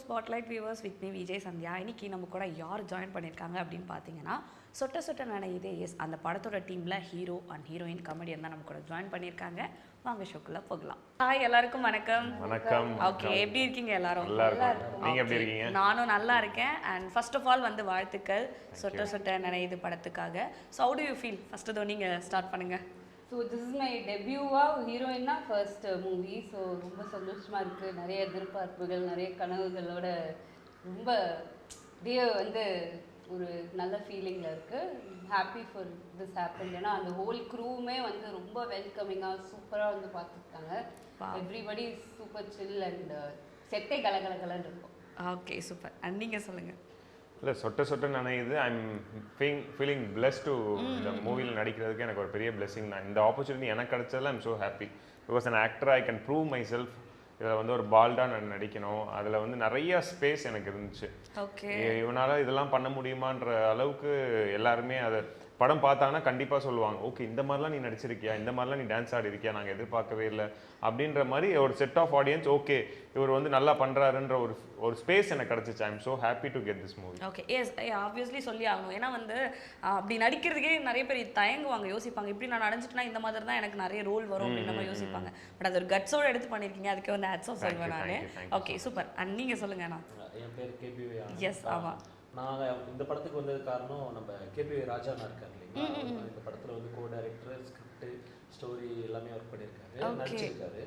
Spotlight viewers with me Vijay Sandhya. இன்னைக்கு நம்ம கூட யார் ஜாயின் பண்ணியிருக்காங்க அப்படின்னு பார்த்தீங்கன்னா, சொட்ட சொட்ட நனையுதே எஸ் அந்த படத்தோட டீமில் ஹீரோ அண்ட் ஹீரோயின் கமெடியன் தான் நம்ம கூட ஜாயின் பண்ணியிருக்காங்க. வாங்க ஷோக்குள்ள போகலாம். ஹாய் எல்லாருக்கும் வணக்கம். வணக்கம். ஓகே, எப்படி இருக்கீங்க எல்லாரும்? நீங்க எப்படி இருக்கீங்க? நானும் நல்லா இருக்கேன். அண்ட் ஃபர்ஸ்ட் ஆஃப் ஆல் வந்து வாழ்த்துக்கள் சொட்ட சொட்ட நனையுது படத்துக்காக. So how do you feel? First though நீங்க ஸ்டார்ட் பண்ணுங்க. ஸோ திஸ் இஸ் மை டெபியூவாக ஹீரோயின்னா ஃபர்ஸ்ட் மூவி. ஸோ ரொம்ப சந்தோஷமாக இருக்குது. நிறைய எதிர்பார்ப்புகள், நிறைய கனவுகளோட ரொம்ப அப்படியே வந்து ஒரு நல்ல ஃபீலிங்கில் இருக்குது. Happy for this happen. ஏன்னா அந்த ஹோல் க்ரூவுமே வந்து ரொம்ப வெல்கமிங்காக சூப்பராக வந்து பார்த்துருக்காங்க. எவ்ரிபடி சூப்பர் சில் அண்ட் செட்டே கலகலகலன்னு இருக்கும். Okay, super. அண்ட் நீங்கள் சொல்லுங்கள். இல்லை, சொட்ட சொட்ட நினைக்குது. ஐம் ஃபீலிங் பிளஸ் டு இந்த மூவியில் நடிக்கிறதுக்கு எனக்கு ஒரு பெரிய பிளெஸிங் தான். இந்த ஆப்பர்ச்சுனிட்டி எனக்கு கிடைச்சதில் I'm so happy. Because an actor I can prove myself. இதில் வந்து ஒரு பால்டாக நான் நடிக்கணும். அதில் வந்து நிறைய ஸ்பேஸ் எனக்கு இருந்துச்சு. ஓகே, இவனால் இதெல்லாம் பண்ண முடியுமான்ற அளவுக்கு எல்லாருமே அதை படம் பார்த்தாங்கன்னா கண்டிப்பாக சொல்லுவாங்க, ஓகே இந்த மாதிரிலாம் நீ நடிச்சிருக்கியா, இந்த மாதிரிலாம் நீ டான்ஸ் ஆடி இருக்கியா, நாங்கள் எதிர்பார்க்கவே இல்லை அப்படின்ற மாதிரி ஒரு செட் ஆஃப் ஆடியன்ஸ் ஓகே இவர் வந்து நல்லா பண்ணுறாருன்ற ஒரு ஸ்பேஸ் எனக்கு கிடச்சிச்சு. I am so happy to get this movie. Okay, yes, obviously சொல்லி ஆகணும். ஏன்னா வந்து அப்படி நடிக்கிறதுக்கே நிறைய பேர் தயங்குவாங்க, யோசிப்பாங்க, இப்படி நான் நடிச்சிட்டேன்னா இந்த மாதிரி தான் எனக்கு நிறைய ரோல் வரும் அப்படின்னு நம்ம யோசிப்பாங்க. பட் அது ஒரு கட்ஸோடு எடுத்து பண்ணியிருக்கீங்க, அதுக்கு வந்து ஹேட்ஸ் ஆஃப் சொல்வேன் நான். Okay, super. அண்ட் நீங்கள் சொல்லுங்கள். நான் என் பேர் கேபி. எஸ், ஆமாம். நான் இந்த படத்துக்கு வந்தது காரணம் நம்ம கேபி ராஜாண்ணா இருக்கார் இல்லைங்களா. இந்த படத்தில் வந்து கோ டைரக்டர், ஸ்கிரிப்ட், ஸ்டோரி எல்லாமே ஒர்க் பண்ணியிருக்காரு, நடிச்சிருக்காரு.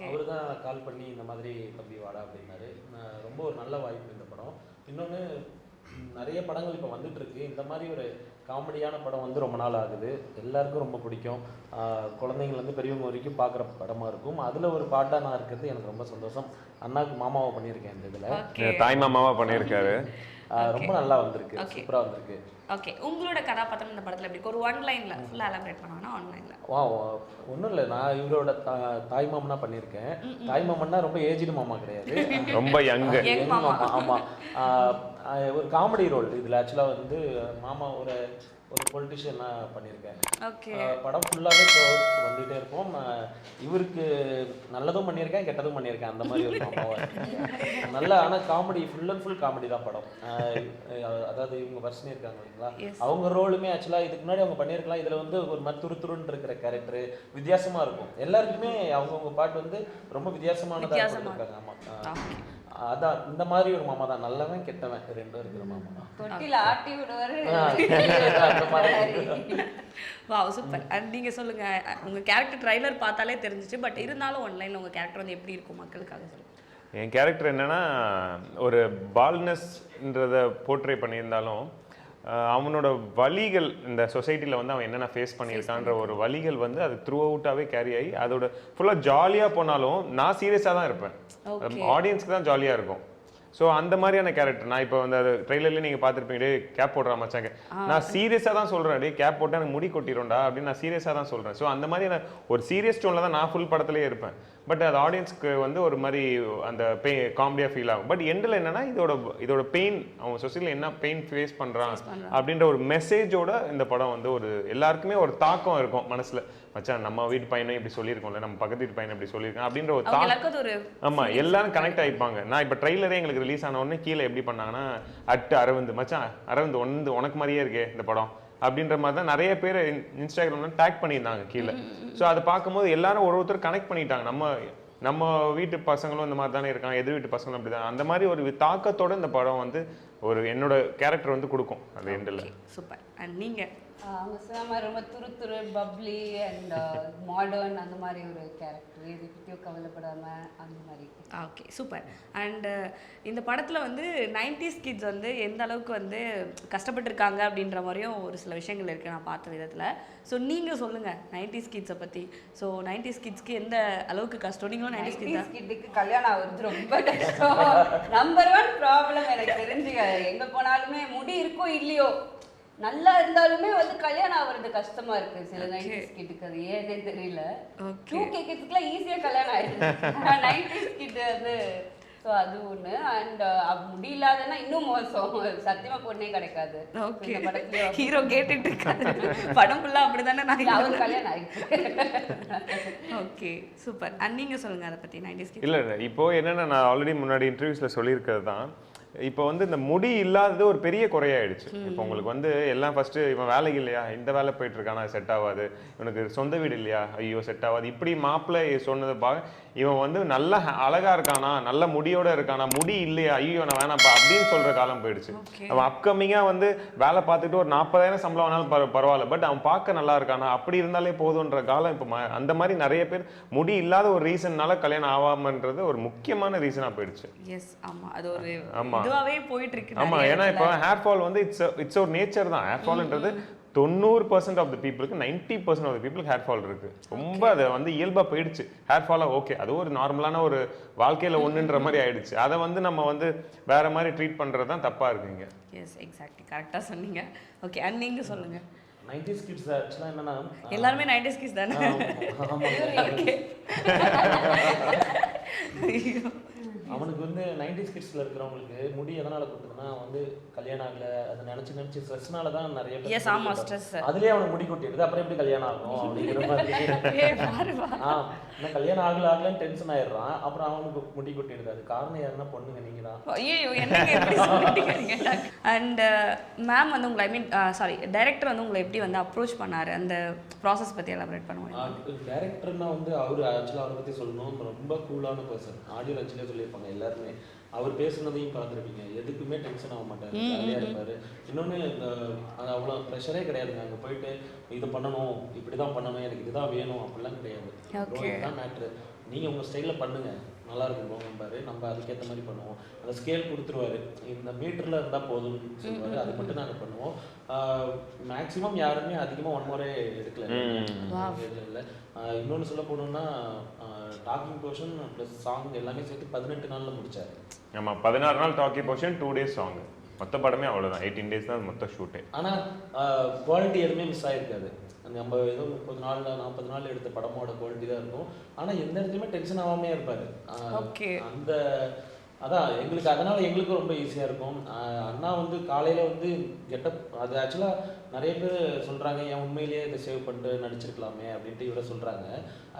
அவர் தான் கால் பண்ணி இந்த மாதிரி தம்பி வாடா அப்படின்னாரு. ரொம்ப ஒரு நல்ல வாய்ப்பு இந்த படம். இன்னொன்று நிறைய படங்கள் இப்போ வந்துட்டு இருக்கு. இந்த மாதிரி ஒரு காமெடியான படம் வந்து ரொம்ப நாள் ஆகுது. எல்லாருக்கும் ரொம்ப பிடிக்கும். குழந்தைங்கள்லேருந்து பெரியவங்க வரைக்கும் பார்க்குற படமாக இருக்கும். அதில் ஒரு பாட்டாக நான் இருக்கிறது எனக்கு ரொம்ப சந்தோஷம். அண்ணாவுக்கு மாமாவை பண்ணியிருக்கேன் இந்த இதில். தாய் மாமாவா பண்ணியிருக்காரு. ரொம்ப நல்லா வந்திருக்கு, சூப்பராக வந்திருக்கு. ஓகே, உங்களோட கதாபாத்திரம் இந்த படத்தில் எப்படி ஒரு ஒன் லைனில் ஃபுல்லாக எலாபரேட் பண்ணுவாங்கன்னா ஒன் லைனில்? ஒன்றும் இல்லை, நான் இவரோட தாய் மாமனா பண்ணியிருக்கேன். தாய் மாமன்னா ரொம்ப ஏஜ்டு மாமா கிடையாது, ரொம்ப யங் மாமா. ஆமாம், ஒரு காமெடி ரோல் இதில். ஆக்சுவலாக வந்து மாமா ஒரு பொலிட்டிஷியனாக பண்ணியிருக்கேன். படம் ஃபுல்லாகவே வந்துகிட்டே இருப்போம். இவருக்கு நல்லதும் பண்ணியிருக்கேன், கெட்டதும் பண்ணியிருக்கேன், அந்த மாதிரி ஒரு மாமாவாக இருக்கேன். நல்லா, ஆனால் comedy full and full comedy தான் படம். அதாவது இவங்க வர்ஷினி இருக்காங்க இல்லைங்களா, அவங்க ரோலுமே ஆக்சுவலாக இதுக்கு முன்னாடி அவங்க பண்ணியிருக்கலாம். இதில் வந்து ஒரு மாதிரி துருத்துருன்னு இருக்கிற கேரக்டரு வித்தியாசமாக இருக்கும். எல்லாருக்குமே அவங்கவுங்க பாட்டு வந்து ரொம்ப வித்தியாசமானதாக இருக்காங்க. ஆமாம், அதான் இந்த மாதிரி ஒரு மாமா தான். நல்லவன் கெட்டவன் ரெண்டும் இருக்கிற மாமா தான். தொட்டில ஆட்டி விடுவாரு. Wow, super. அண்ட் நீங்கள் சொல்லுங்கள். உங்கள் கேரக்டர் ட்ரைலர் பார்த்தாலே தெரிஞ்சிச்சு, பட் இருந்தாலும் ஒன்லைனில் உங்கள் கேரக்டர் வந்து எப்படி இருக்கும் மக்களுக்காக சொல்லுங்கள். என் கேரக்டர் என்னன்னா, ஒரு பால்னஸ்ன்றதை போர்ட்ரே பண்ணியிருந்தாலும் அவனோட வலிகள் இந்த சொசைட்டியில் வந்து அவன் என்னென்ன ஃபேஸ் பண்ணியிருக்கான்ற ஒரு வலிகள் வந்து அது த்ரூ அவுட்டாகவே கேரி ஆகி அதோட ஃபுல்லாக ஜாலியாக போனாலும் நான் சீரியஸாக தான் இருப்பேன். ஆடியன்ஸ்க்கு தான் ஜாலியாக இருக்கும். ஸோ அந்த மாதிரியான கேரக்டர் நான் இப்போ வந்து அது ட்ரெய்லர்லேயே நீங்கள் பார்த்துருப்பீங்க, கேப் போடுற மச்சாங்க, நான் சீரியஸாக தான் சொல்கிறேன், டே கேப் போட்டால் எனக்கு முடி கொட்டிடும்டா அப்படின்னு நான் சீரியஸாக தான் சொல்கிறேன். ஸோ அந்த மாதிரியான ஒரு சீரியஸ் டோனில் தான் நான் ஃபுல் படத்துலேயே இருப்பேன். பட் அது ஆடியன்ஸ்க்கு வந்து ஒரு மாதிரி அந்த காமெடியாக ஃபீல் ஆகும். பட் எண்டில் என்னன்னா இதோட பெயின், அவன் சொசைட்டியில் என்ன பெயின் ஃபேஸ் பண்ணுறான் அப்படின்ற ஒரு மெசேஜோட இந்த படம் வந்து ஒரு எல்லாருக்குமே ஒரு தாக்கம் இருக்கும் மனசில். மச்சான் நம்ம வீட்டு பையனும் இப்படி சொல்லியிருக்கோம்ல, நம்ம பக்கத்து வீட்டு பையனை இப்படி சொல்லியிருக்கோம் அப்படின்ற ஒரு தாக்கம். ஆமாம், எல்லாரும் கனெக்ட் ஆகிப்பாங்க. நான் இப்போ ட்ரெய்லரே எங்களுக்கு ரிலீஸ் ஆன உடனே கீழே எப்படி பண்ணாங்கன்னா, அரவிந்த் மச்சான், அரவிந்த் ஒன்று உனக்கு மாதிரியே இருக்கே இந்த படம் அப்படின்ற மாதிரி தான் நிறைய பேர் இன்ஸ்டாகிராம்ல டேக் பண்ணியிருந்தாங்க கீழே. ஸோ அதை பார்க்கும்போது எல்லாரும் ஒருத்தர் கனெக்ட் பண்ணிட்டாங்க. நம்ம வீட்டு பசங்களும் இந்த மாதிரி தானே இருக்காங்க, எதிர் வீட்டு பசங்களும் அப்படி தான். அந்த மாதிரி ஒரு தாக்கத்தோட இந்த படம் வந்து ஒரு என்னோட கேரக்டர் வந்து கொடுக்கும் அது எண்டில். சூப்பர். அண்ட் நீங்கள்? அவங்க சொன்ன மாதிரி ரொம்ப துரு பப்ளி அண்ட் மாடர்ன் அந்த மாதிரி ஒரு கேரக்டர், இது பற்றியோ கவலைப்படாமல் அந்த மாதிரி. Okay, super. அண்டு இந்த படத்தில் வந்து 90s கிட்ஸ் வந்து எந்த அளவுக்கு வந்து கஷ்டப்பட்டுருக்காங்க அப்படின்ற மாதிரியும் ஒரு சில விஷயங்கள் இருக்குது நான் பார்த்த விதத்தில். ஸோ நீங்கள் சொல்லுங்கள் 90s கிட்ஸை பற்றி. ஸோ 90s கிட்ஸ்க்கு எந்த அளவுக்கு கஷ்டம்? நீங்களும் 90s கிட்ஸுக்கு கல்யாணம் ஆகுறது ரொம்ப கஷ்டம். நம்பர் 1 ப்ராப்ளம் எனக்கு தெரிஞ்சு, எங்கே போனாலுமே முடி இருக்கோ இல்லையோ, நல்லா இருந்தாலுமே வந்து கல்யாணம் ஆகுறது கஷ்டமா இருக்கு சில 90s கிட்டுக்கு. அது ஏன்னே தெரியல. 2K கிட்ஸ்க்குலாம் ஈஸியா கல்யாணம் ஆயிடுது. 90s கிட் வந்து ஸோ அது ஒன்று. அண்ட் முடியலாதன்னா இன்னும் மோசம், சத்தியமா பொண்ணே கிடைக்காது. ஓகே, இந்த படத்துல ஹீரோ கேட்டுட்டு இருக்காரு. படம் ஃபுல்லாக அப்படி தானே நான் அவர் கல்யாணம் ஆயிடுச்சு. Okay, super. அண்ட் நீங்கள் சொல்லுங்கள் அதை பற்றி 90s கிட்ஸ். இல்லை இப்போ என்னென்னா, நான் ஆல்ரெடி முன்னாடி இன்டர்வியூஸில் சொல்லியிருக்கிறது தான், இப்போ வந்து இந்த முடி இல்லாதது ஒரு பெரிய குறையாயிடுச்சு. இப்போ உங்களுக்கு வந்து எல்லாம் ஃபஸ்ட்டு இவன் வேலைக்கு இல்லையா, இந்த வேலை போயிட்டு இருக்கானா செட் ஆகாது, இவனுக்கு சொந்த வீடு இல்லையா, ஐயோ செட் ஆகாது, இப்படி மாப்பிள்ளை சொன்னதை இவன் வந்து நல்ல அழகா இருக்கானா, நல்ல முடியோட இருக்கானா, முடி இல்லையா, ஐயோ நான் வேணாப்பா அப்படின்னு சொல்ற காலம் போயிடுச்சு. அவன் அப்கமிங்காக வந்து வேலை பார்த்துட்டு ஒரு 40,000 சம்பளம் வேணாலும் பரவாயில்ல, பட் அவன் பார்க்க நல்லா இருக்கானா, அப்படி இருந்தாலே போதுன்ற காலம் இப்போ அந்த மாதிரி நிறைய பேர் முடி இல்லாத ஒரு ரீசன்னால கல்யாணம் ஆகாமன்றது ஒரு முக்கியமான ரீசனாக போயிடுச்சு. எஸ், ஆமா, அது ஒரு ஆமா இதுவாகவே போயிட்டு இருக்கு. ஆமா, ஏன்னா இப்போ ஹேர் ஃபால் வந்து இட்ஸ் ஒரு நேச்சர் தான். ஹேர் ஃபால்ன்றது 90% ஆஃப் த பீப்புளுக்கு 90% ஆஃப் த பீப்புளுக்கு ஹேர் ஃபால் இருக்கு. ரொம்ப அது வந்து இயல்பா போயிடுச்சு. ஹேர் ஃபாலா ஓகே, அது ஒரு நார்மலான ஒரு வாழ்க்கையில ஒண்ணுன்ற மாதிரி ஆயிடுச்சு. அதை வந்து நம்ம வந்து வேற மாதிரி ட்ரீட் பண்றது தான் தப்பா இருக்குங்க. எஸ், எக்ஸாக்ட்லி, கரெக்டா சொன்னீங்க. ஓகே, அண்ட் நீங்க சொல்லுங்க. 90s கிட்ஸ் ஆக்சுவலாக என்னன்னா எல்லாருமே 90s கிட்ஸ் தானே? அவனுக்கு வந்து 90s கிட்ஸில் இருக்கிறவங்களுக்கு முடி எதனால் கொடுத்துருன்னா வந்து கல்யாணம் ஆகலை, அதை நினச்சி ஸ்ட்ரெஸ்னால தான் நிறைய பேர். எஸ், ஆமாம், ஸ்ட்ரெஸ். அதுலேயே அவனுக்கு முடி கொட்டிடுது, அப்புறம் எப்படி கல்யாணம் ஆகும் அப்படிங்கிற மாதிரி. இன்னும் கல்யாணம் ஆகலன்னு டென்ஷன் ஆயிடுறான், அப்புறம் அவனுக்கு முடி கொட்டிடுது. அது காரணம் யாருன்னா பொண்ணுங்க, நீங்கள் தான். ஐயோ, என்னங்க எப்படி சொல்லிட்டீங்க? அண்ட் மேம் வந்து உங்களை, ஐ மீன் சாரி, டைரக்டர் வந்து உங்களை எப்படி வந்து அப்ரோச் பண்ணாரு, அந்த ப்ராசஸ் பற்றி எலாபரேட் பண்ணுவாங்க. டைரக்டர்னா வந்து அவர் ஆக்சுவலாக அவரை பற்றி சொல்லணும், ரொம்ப கூலான பர்சன். ஆடியோ லஞ்சிலே சொல்லியிருப்பாங்க எல்லாருமே. அவர் பேசுனதையும் பார்த்துருப்பீங்க, எதுக்குமே டென்ஷன் ஆக மாட்டார், ஜாலியாக இருப்பார். இன்னொன்று அது அவ்வளோ ப்ரெஷரே கிடையாதுங்க. அங்கே போயிட்டு இது பண்ணணும், இப்படி தான் பண்ணணும், எனக்கு இதுதான் வேணும் அப்படிலாம் கிடையாது. இதுதான் மேட்ரு, நீங்கள் உங்கள் ஸ்டைலில் பண்ணுங்கள், நல்லா இருக்கும் போகும்பாரு. நம்ம அதுக்கேற்ற மாதிரி பண்ணுவோம். அந்த ஸ்கேல் கொடுத்துருவாரு, இந்த மீட்டரில் இருந்தால் போதும்னு சொல்லுவார். அது மட்டும் நாங்கள் பண்ணுவோம். மேக்ஸிமம் யாருமே அதிகமாக 1 முறை எடுக்கல. இல்லை, இன்னொன்று சொல்ல போனோம்னா டாக்கிங் போர்ஷன் ப்ளஸ் சாங் எல்லாமே சேர்த்து 18 நாளில் முடிச்சார். ஆமாம், 16 நாள் டாக்கிங் போர்ஷன், 2 days சாங். மொத்த படமே அவ்வளோதான், 18 days தான் மொத்த ஷூட்டே. ஆனால் குவாலிட்டி எதுவுமே மிஸ் ஆகிருக்காது. நம்ம ஏதோ 30 நாள் 40 நாள் எடுத்த படமோட குவாலிட்டி தான் இருக்கும். ஆனால் எந்த இடத்துலையுமே டென்ஷன் ஆகாமே இருப்பார். அந்த அதான் எங்களுக்கு, அதனால் எங்களுக்கும் ரொம்ப ஈஸியாக இருக்கும். அண்ணா வந்து காலையில் வந்து கெட்டப், அது ஆக்சுவலாக நிறைய பேர் சொல்கிறாங்க, ஏன் உண்மையிலேயே இதை சேவ் பண்ணிட்டு நடிச்சிருக்கலாமே அப்படின்ட்டு இவரை சொல்கிறாங்க.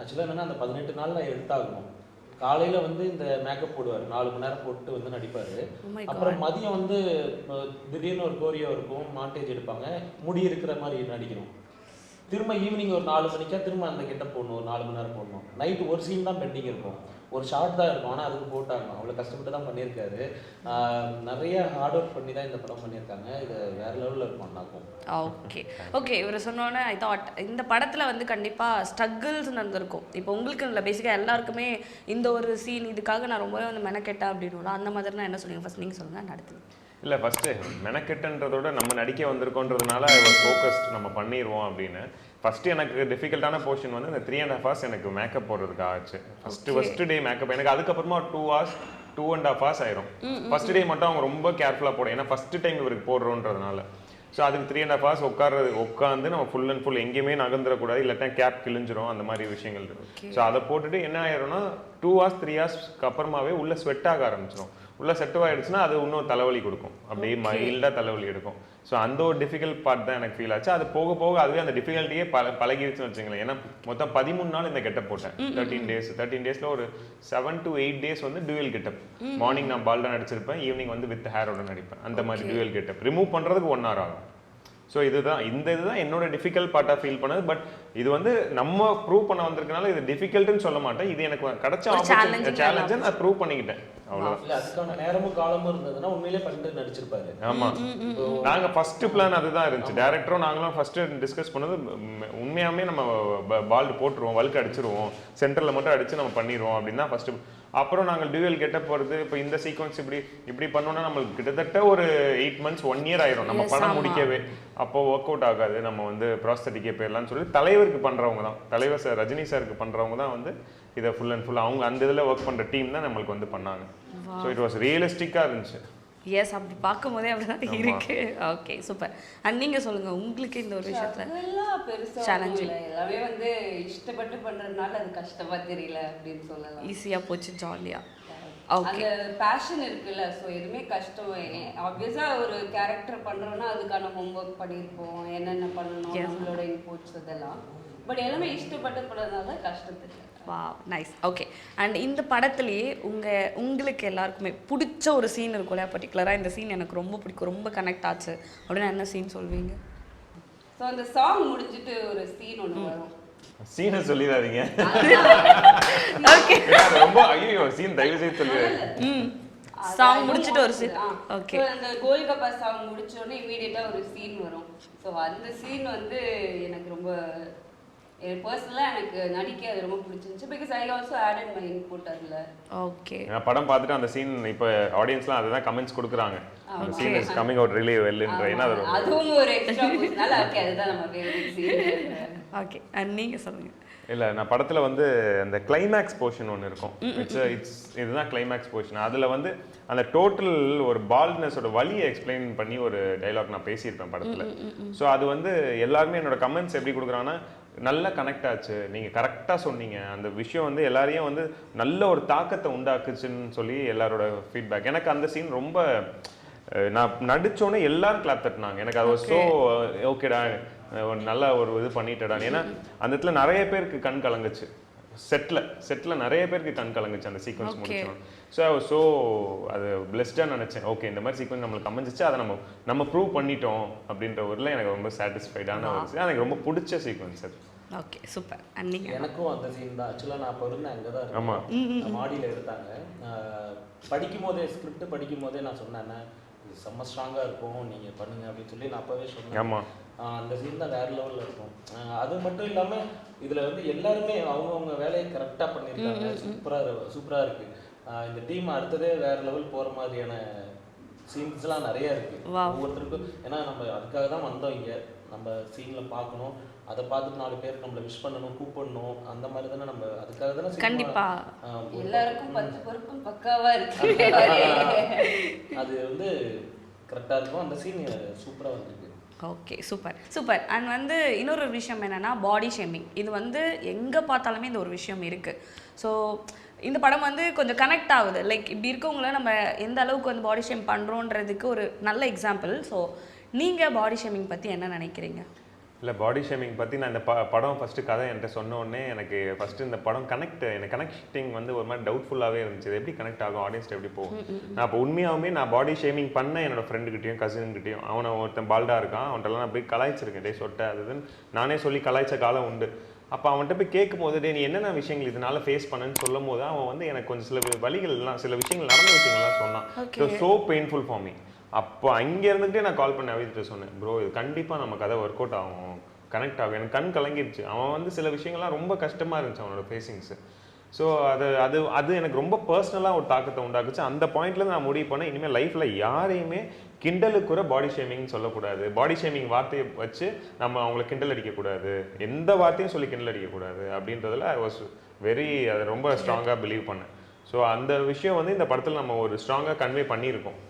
ஆக்சுவலாக என்னென்னா அந்த 18 நாளில் எடுத்தாகணும். காலையில் வந்து இந்த மேக்கப் போடுவார், 4 மணி நேரம் போட்டு வந்து நடிப்பார். அப்புறம் மதியம் வந்து திடீர்னு ஒரு கோரியோ இருக்கும், மாண்டேஜ் எடுப்பாங்க, முடி இருக்கிற மாதிரி நடிக்கணும். திரும்ப ஈவினிங் ஒரு 4 மணிக்கா திரும்ப அந்த கெட்டப் போடணும், ஒரு 4 மணி நேரம் போடணும். நைட்டு ஒரு சீன் தான் பெண்டிங் இருக்கும், ஒரு ஷார்ட் தான் இருக்கும். ஆனால் அதுக்கு போட்டாங்க, அவ்வளோ கஷ்டப்பட்டு தான் பண்ணியிருக்காரு. நிறைய ஹார்ட் ஒர்க் பண்ணி தான் இந்த படம் பண்ணியிருக்காங்க. இது வேறு லெவலில் இருக்கும் அண்ணாக்கும். ஓகே ஓகே, இவர் சொன்னோன்னே ஐ தாட் இந்த படத்தில் வந்து கண்டிப்பாக ஸ்ட்ரகிள்ஸ் நடந்திருக்கும். இப்போ உங்களுக்கு இல்லை, பேசிக்காக எல்லாருக்குமே இந்த ஒரு சீன் இதுக்காக நான் ரொம்பவே வந்து மெனக்கெட்டேன் அப்படின்னு அந்த மாதிரினா என்ன சொல்லுங்கள்? ஃபஸ்ட் நீங்கள் சொல்லுங்கள், நடத்து. இல்லை, ஃபஸ்ட்டு மெனக்கெட்டுன்றதோட நம்ம நடிக்க வந்திருக்கோன்றதுனால ஒரு ஃபோக்கஸ்ட் நம்ம பண்ணிடுவோம் அப்படின்னு. ஃபஸ்ட்டு எனக்கு டிஃபிகல்ட்டான போர்ஷன் வந்து இந்த 3.5 hours எனக்கு மேக்கப் போடுறதுக்கு ஆச்சு. ஃபஸ்ட்டு டே மேக்கப் எனக்கு, அதுக்கப்புறமா 2.5 hours ஆயிரும். ஃபஸ்ட்டு டே மட்டும் அவங்க ரொம்ப கேர்ஃபுல்லாக போடும், ஏன்னா ஃபஸ்ட்டு டைம் இவருக்கு போடுறோன்றதுனால. ஸோ அதுக்கு 3.5 hours உட்காந்து நம்ம ஃபுல் அண்ட் ஃபுல் எங்கேயுமே நகர்ந்துடக்கூடாது, இல்லாட்டா கேப் கிழிஞ்சிரும், அந்த மாதிரி விஷயங்கள் இருக்குது. ஸோ அதை போட்டுட்டு என்ன ஆயிரும்னா 2 hours 3 hours அப்புறமாவே உள்ள ஸ்வெட் ஆக ஆரம்பிச்சிடும். உள்ள செட் ஆகிடுச்சுன்னா அது இன்னும் தலைவலி கொடுக்கும், அப்படியே மைல்டாக தலைவலி எடுக்கும். ஸோ அந்த ஒரு டிஃபிகல்ட் பார்ட் தான் எனக்கு ஃபீல் ஆச்சு. அது போக போக அதுவே அந்த டிஃபிகல்ட்டியே பழகிடுச்சுன்னு வச்சுங்களேன். ஏன்னா மொத்தம் 13 நாள் இந்த கெட்டப் போட்டேன். 13 days ஒரு 7 to 8 days வந்து டூயல் கெட்டப். மார்னிங் நான் பால்டாக நடிச்சிருப்பேன், ஈவினிங் வந்து வித் ஹேரோட நடிப்பேன். அந்த மாதிரி டூயல் கெட்டப் ரிமூவ் பண்ணுறதுக்கு 1 hour ஆகும். ஸோ இதுதான் என்னோட டிஃபிகல்ட் பார்ட்டாக ஃபீல் பண்ணது. பட் இது வந்து நம்ம ப்ரூவ் பண்ண வந்திருக்கனால இது டிஃபிகல்ட்டுன்னு சொல்ல மாட்டேன். இது எனக்கு கிடைச்ச சேலஞ்சை நான் ப்ரூவ் பண்ணிக்கிட்டேன், அவ்வளோதான். அதுக்கான நேரமும் காலமும் இருந்ததுன்னா உண்மையிலே பண்ணிட்டு நடிச்சிருப்பாரு. ஆமாம், நாங்கள் ஃபர்ஸ்ட் பிளான் அதுதான் இருந்துச்சு. டேரக்டரும் நாங்களும் ஃபர்ஸ்ட்டு டிஸ்கஸ் பண்ணது உண்மையாகவே நம்ம பால்டு போட்டுருவோம், வல்க்கு அடிச்சிருவோம், சென்டரில் மட்டும் அடித்து நம்ம பண்ணிடுவோம் அப்படின்னு தான் ஃபஸ்ட்டு. அப்புறம் நாங்கள் டியூவல் கெட்டப் போகிறது, இப்போ இந்த சீக்வன்ஸ் இப்படி பண்ணோன்னா நம்மளுக்கு கிட்டத்தட்ட ஒரு 8 months 1 year ஆயிரும் நம்ம படம் முடிக்கவே. அப்போ ஒர்க் அவுட் ஆகாது, நம்ம வந்து ப்ராஸ்தட்டிக்கே போயிடலாம்னு சொல்லி தலைவருக்கு பண்ணுறவங்க தான், தலைவர் சார் ரஜினி சாருக்கு பண்ணுறவங்க தான் வந்து இதை ஃபுல் அண்ட் ஃபுல் அவங்க அந்த இதில் ஒர்க் பண்ணுற டீம் தான் நம்மளுக்கு வந்து பண்ணாங்க. ஸோ இட் வாஸ் ரியலிஸ்டிக்காக இருந்துச்சு. எஸ், அப்படி பார்க்கும்போதே அப்படிதான் இருக்கு. Okay, super. அண்ட் நீங்க சொல்லுங்க, உங்களுக்கு இந்த ஒரு விஷயத்துல சேலஞ்ச் எல்லாமே வந்து இஷ்டப்பட்டு பண்றதுனால அது கஷ்டமா தெரியல அப்படின்னு சொல்லலாம். ஈஸியா போச்சு, ஜாலியா. அந்த பேஷன் இருக்குல்ல. ஸோ எதுவுமே கஷ்டம் ஆப்வியஸாக ஒரு கேரக்டர் பண்ணுறோன்னா அதுக்கான ஹோம்ஒர்க் பண்ணியிருப்போம், என்னென்ன பண்ணணும், நம்மளோட இன்புட்ஸ் இதெல்லாம். பட் எல்லாமே இஷ்டப்பட்டு பண்ணதுனால கஷ்டத்துக்கு. வா நைஸ். ஓகே. அண்ட் இந்த படத்துலேயே உங்களுக்கு எல்லாருக்குமே பிடிச்ச ஒரு சீன் இருக்கும் இல்லையா? பர்டிகுலராக இந்த சீன் எனக்கு ரொம்ப பிடிக்கும், ரொம்ப கனெக்ட் ஆச்சு அப்படின்னா என்ன சீன் சொல்வீங்க? ஸோ அந்த சாங் முடிஞ்சிட்டு ஒரு சீன் ஒன்று வரும். சீனை சொல்லிடாதீங்க. ஓகே. ரொம்ப ஐயோ சீன் தயவு செய்து சொல்லிடாதீங்க. சாங் முடிச்சிட்டு ஒரு சீன். ஓகே. அந்த கோல்கப்பா சாங் முடிச்ச உடனே இமீடியட்டா ஒரு சீன் வரும். ஸோ அந்த சீன் வந்து எனக்கு ரொம்ப பர்சனலாக எனக்கு நடிக்க அது ரொம்ப பிடிச்சிருந்துச்சு. Because I also added my input அதில். ஓகே. நான் படம் பார்த்துட்டு அந்த சீன் இப்போ ஆடியன்ஸ்லாம் அதுதான் கமெண்ட்ஸ் கொடுக்குறாங்க. அந்த scene is coming out really வெல்ன்ற. ஏன்னா அதுவும் ஒரு எக்ஸ்ட்ரா பூஸ்ட்னால ஓகே அதுதான் நம்ம ஃபேவரட் சீன். ஓகே. நீங்க சொல்லுங்க. இல்லை நான் படத்தில் வந்து அந்த கிளைமேக்ஸ் போர்ஷன் ஒன்று இருக்கும். இதுதான் கிளைமேக்ஸ் போர்ஷன். அதில் வந்து அந்த டோட்டல் ஒரு பால்ட்னஸோட வலியை எக்ஸ்பிளைன் பண்ணி ஒரு டைலாக் நான் பேசியிருப்பேன் படத்தில். ஸோ அது வந்து எல்லாருமே என்னோட கமெண்ட்ஸ் எப்படி கொடுக்குறாங்கன்னா நல்லா கனெக்ட் ஆச்சு, நீங்கள் கரெக்டாக சொன்னீங்க, அந்த விஷயம் வந்து எல்லாரையும் வந்து நல்ல ஒரு தாக்கத்தை உண்டாக்குச்சுன்னு சொல்லி எல்லாரோட ஃபீட்பேக். எனக்கு அந்த சீன் ரொம்ப நான் நடித்தோன்னே எல்லாரும் கிளாப் தட்டினாங்க. எனக்கு அது ஸோ ஓகேடா நல்லா ஒரு இது பண்ணிட்டடா. ஏன்னா அந்த இடத்துல நிறைய பேருக்கு கண் கலங்குச்சு. செட்டில் நிறைய பேருக்கு கண் கலங்குச்சு அந்த சீக்வன்ஸ் முடிச்சோம். ஸோ அது பிளெஸ்டாக நினச்சேன். ஓகே இந்த மாதிரி சீக்வன்ஸ் நம்மளுக்கு அமைஞ்சிச்சு, அதை நம்ம ப்ரூவ் பண்ணிட்டோம் அப்படின்ற ஊரில் எனக்கு ரொம்ப சாட்டிஸ்ஃபைடான ஒரு எனக்கு ரொம்ப பிடிச்ச சீக்வன்ஸ் அது. Okay super. அன்னிங்க எனக்கும் அந்த சீன் தான். ஆக்சுவலாக நான் அப்போ இருந்தேன் அங்கே தான் இருக்கேன், மாடியில் எடுத்தாங்க. படிக்கும் போதே ஸ்கிரிப்ட் படிக்கும் போதே நான் சொன்னேன் இது செம்ம ஸ்ட்ராங்காக இருக்கும் நீங்கள் பண்ணுங்க அப்படின்னு சொல்லி நான் அப்போவே சொன்னேன். ஆமாம் அந்த சீன் தான் வேறு லெவலில் இருக்கும். அது மட்டும் இல்லாமல் இதில் வந்து எல்லாருமே அவங்கவுங்க வேலையை கரெக்டாக பண்ணியிருக்காங்க. சூப்பராக இருக்குது. இந்த டீம் அடுத்ததே வேறு லெவல் போகிற மாதிரியான சீன்ஸ்லாம் நிறையா இருக்குது ஒவ்வொருத்தருக்கும். ஏன்னா நம்ம அதுக்காக தான் வந்தோம் இங்கே, நம்ம சீனில் பார்க்கணும், அதை பார்த்துட்டு 4 பேருக்கு நம்மளை விஷ் பண்ணணும், கூப்பிடணும், அந்த மாதிரி தானே நம்ம அதுக்காக தானே. கண்டிப்பா எல்லாருக்கும் 10 பொருட்கள் பக்காவாக இருக்கு. அது வந்து கரெக்டாக இருக்கும். அந்த சீன் சூப்பராக வந்துருக்கு. Okay super. அண்ட் வந்து இன்னொரு விஷயம் என்னென்னா பாடி ஷேமிங். இது வந்து எங்கே பார்த்தாலுமே இந்த ஒரு விஷயம் இருக்குது. ஸோ இந்த படம் வந்து கொஞ்சம் கனெக்ட் ஆகுது. லைக் இப்படி இருக்கவங்கள நம்ம எந்த அளவுக்கு வந்து பாடி ஷேம் பண்ணுறோன்றதுக்கு ஒரு நல்ல எக்ஸாம்பிள். ஸோ நீங்கள் பாடி ஷேமிங் பற்றி என்ன நினைக்கிறீங்க? இல்லை பாடி ஷேமிங் பற்றி நான் இந்த படம் ஃபஸ்ட்டு கதை என்கிட்ட சொன்ன உடனே எனக்கு ஃபஸ்ட்டு இந்த படம் எனக்கு கனெக்டிங் வந்து ஒரு மாதிரி டவுட்ஃபுல்லாகவே இருந்துச்சு. இது எப்படி கனெக்ட் ஆகும், ஆடியன்ஸ்ட்டு எப்படி போகும். நான் இப்போ உண்மையாகவே நான் பாடி ஷேமிங் பண்ண என்னோடய ஃப்ரெண்டுக்கிட்டையும் கசின்கிட்டையும், அவனை ஒருத்தன் பால்டாக இருக்கான், அவன்கிட்டலாம் நான் போய் கலாய்ச்சிருக்கேன். டே சொட்ட அதுன்னு நானே சொல்லி கலாய்ச்ச காலம் உண்டு. அப்போ அவன்கிட்ட போய் கேட்கும் போது நீ என்னென்ன விஷயங்கள் இதனால ஃபேஸ் பண்ணுன்னு சொல்லும் போது அவன் வந்து எனக்கு கொஞ்சம் சில வழிகள்லாம் சில விஷயங்கள் நடந்த விஷயங்கள்லாம் சொன்னான். So painful for me. அப்போ அங்கே இருந்துகிட்டே நான் கால் பண்ணி அவிதிட்ட சொன்னேன், ப்ரோ இது கண்டிப்பாக நம்ம கதை ஒர்க் அவுட் ஆகும், கனெக்ட் ஆகும். எனக்கு கண் கலங்கிடுச்சு. அவன் வந்து சில விஷயங்கள்லாம் ரொம்ப கஷ்டமாக இருந்துச்சு அவனோட ஃபேஸிங்ஸு. ஸோ அது எனக்கு ரொம்ப பர்சனலாக ஒரு தாக்கத்தை உண்டாக்குச்சு. அந்த பாயிண்ட்லேருந்து நான் முடிவு பண்ணேன், இனிமேல் லைஃப்பில் யாரையுமே கிண்டலுக்குற பாடி ஷேமிங் சொல்லக்கூடாது, பாடி ஷேமிங் வார்த்தையை வச்சு நம்ம அவங்களை கிண்டல் அடிக்கக்கூடாது, எந்த வார்த்தையும் சொல்லி கிண்டல் அடிக்கக்கூடாது அப்படின்றதுல ஐ வாஸ் அதை ரொம்ப ஸ்ட்ராங்காக பிலீவ் பண்ணேன். ஸோ அந்த விஷயம் வந்து இந்த படத்தில் நம்ம ஒரு ஸ்ட்ராங்காக கன்வே பண்ணியிருக்கோம்.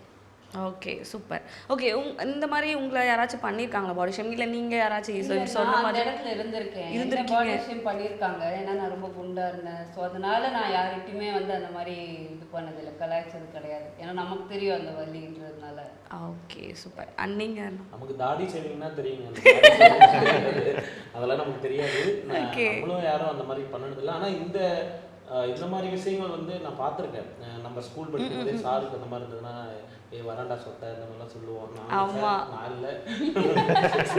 Okay super. ஓகே இந்த மாதிரி உங்களை யாராச்சும் பண்ணியிருக்காங்களா பாடி ஷேமிங்? இல்லை நீங்கள் யாராச்சும் சொன்ன மாதிரி இடத்துல இருந்திருக்கேன் பாடி ஷேம் பண்ணியிருக்காங்க. ஏன்னா நான் ரொம்ப குண்டா இருந்தேன். ஸோ அதனால நான் யார்கிட்டையுமே வந்து அந்த மாதிரி இது பண்ணதில்லை, கலாய்ச்சது கிடையாது. ஏன்னா நமக்கு தெரியும் அந்த வலின்றதுனால. Okay super. நீங்க நமக்கு தாடி ஷேவிங்னா தெரியுங்க, அதெல்லாம் நமக்கு தெரியாது. நம்மளும் யாரும் அந்த மாதிரி பண்ணதில்லை. ஆனால் இந்த மாதிரி விஷயங்கள் வந்து நான் பார்த்துருக்கேன். நம்ம ஸ்கூல் படிக்கும்போதே சாருக்கு அந்த மாதிரி இருந்ததுன்னா வராண்டா சொட்டை இந்த மாதிரிலாம் சொல்லுவோம். நான் இல்லை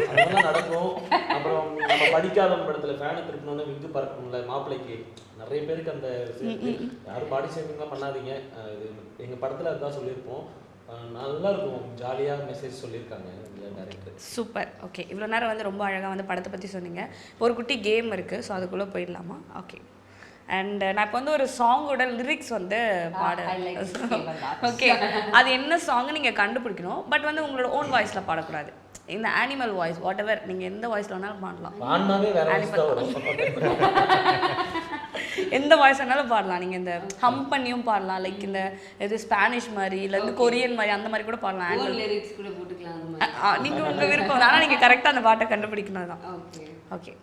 அதெல்லாம் நடக்கும். அப்புறம் நம்ம படிக்காத படத்தில் ஃபேனை திருப்பினோன்னு விங்கு பறக்கணும்ல மாப்பிள்ளைக்கு, நிறைய பேருக்கு அந்த யாரும் பாடி ஷேமிங்லாம் பண்ணாதீங்க. இது எங்கள் படத்தில் அதுதான் சொல்லியிருப்போம். நல்லா இருக்கும், ஜாலியாக மெசேஜ் சொல்லியிருக்காங்க டேரக்டர். சூப்பர். ஓகே இவ்வளோ நேரம் வந்து ரொம்ப அழகாக வந்து படத்தை பற்றி சொன்னீங்க. இப்போ ஒரு குட்டி கேம் இருக்குது, ஸோ அதுக்குள்ளே போயிடலாமா? ஓகே. அண்ட் நான் இப்போ வந்து ஒரு சாங்கோட லிரிக்ஸ் வந்து ஓகே அது என்ன சாங் நீங்கள் கண்டுபிடிக்கணும். பட் வந்து உங்களோட ஓன் வாய்ஸில் பாடக்கூடாது. இந்த அனிமல் வாய்ஸ் வாட் எவர் நீங்கள் எந்த வாய்ஸில் வேணாலும் பாடலாம். எந்த வாய்ஸ் வேணாலும் பாடலாம். நீங்கள் இந்த ஹம் பண்ணியும் பாடலாம், லைக் இந்த இது ஸ்பானிஷ் மாதிரி இல்லை வந்து கொரியன் மாதிரி அந்த மாதிரி கூட பாடலாம். லிரிக்ஸ் கூட போட்டுக்கலாம். நீங்கள் உங்கள் விருப்பம். ஆனால் நீங்கள் கரெக்டாக அந்த பாட்டை கண்டுபிடிக்கணும் தான். ஓகே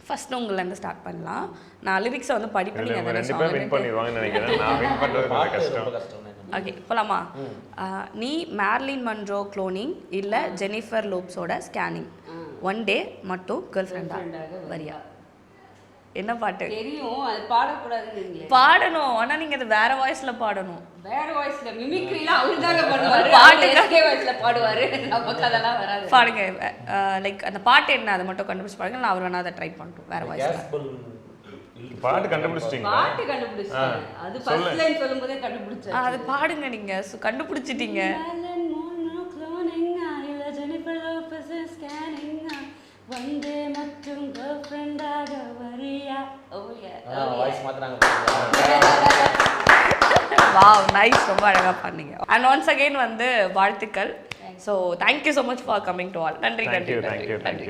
ஃபர்ஸ்ட் உங்கள்லேருந்து ஸ்டார்ட் பண்ணலாம். நான் லிரிக்ஸை வந்து படிப்பேன், இதுல நீங்கள் இவங்க அதை ரெண்டு பேரும் வின் பண்ணிடுவாங்கன்னு நினைக்கிறேன். நான் வின் பண்றது கொஞ்சம் பாட்டு கஷ்டம். ரொம்ப கஷ்டம் தான். ஓகே போலாமா? நீ மேர்லின் மன்ரோ க்ளோனிங் இல்லை ஜெனிஃபர் லோப்ஸோட ஸ்கேனிங், ஒன் டே மட்டும் கேர்ள் ஃப்ரெண்டாக வரியா? என்ன பாட்டு? தெரியும், அது பாடக்கூடாதுன்னு பாடணும், ஆனால் நீங்கள் அது வேற வாய்ஸில் பாடணும். வேற வாய்ஸ்ல மிமிக்ரிலாம் அவரு தாங்க பண்ணுவாரு, பாட்டு எஸ்கே வாய்ஸ்ல பாடுவாரு, நமக்கு அதெல்லாம் வராது. பாடுங்க, லைக் அந்த பாட்டு என்ன அதை மட்டும் கண்டுபிடிச்சு பாருங்க, நான் அவர் வேணா அதை ட்ரை பண்ணிட்டோம் வேற வாய்ஸில். கேஸ் பலூன் பாட்டு கண்டுபிடிச்சிட்டீங்களா? பாட்டு கண்டுபிடிச்சேன், அது ஃபர்ஸ்ட் லைன் சொல்லும்போதே கண்டுபிடிச்சேன். அது பாடுங்க நீங்க, கண்டுபிடிச்சிட்டீங்க. வந்தே மற்றும் கேர்ள் ஃப்ரெண்டாக வரியா? வாய்ஸ் மாத்துறாங்க. வாவ் நைஸ், ரொம்ப அழகா பண்ணீங்க. அண்ட் ஒன்ஸ் அகைன் வந்து வாழ்த்துக்கள். So thank you so much for coming to all. நன்றி நன்றி நன்றி.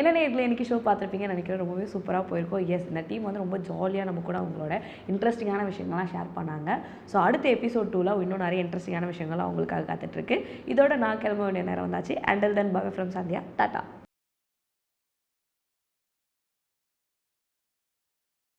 என்ன நேரில் இன்றைக்கி ஷோ பார்த்துருப்பீங்கன்னு நினைக்கிறேன். ரொம்பவே சூப்பராக போயிருக்கோம். எஸ், இந்த டீம் வந்து ரொம்ப ஜாலியாக நம்ம கூட அவங்களோட இன்ட்ரெஸ்டிங்கான விஷயங்கள்லாம் ஷேர் பண்ணாங்க. ஸோ அடுத்த எபிசோட் 2ல் இன்னும் நிறைய இன்ட்ரெஸ்டிங்கான விஷயங்கள்லாம் அவங்களுக்காக காத்துட்ருக்கு. இதோட நான் கிளம்ப வேண்டிய நேரம் வந்தாச்சு. Until then by from Sandhya, tata.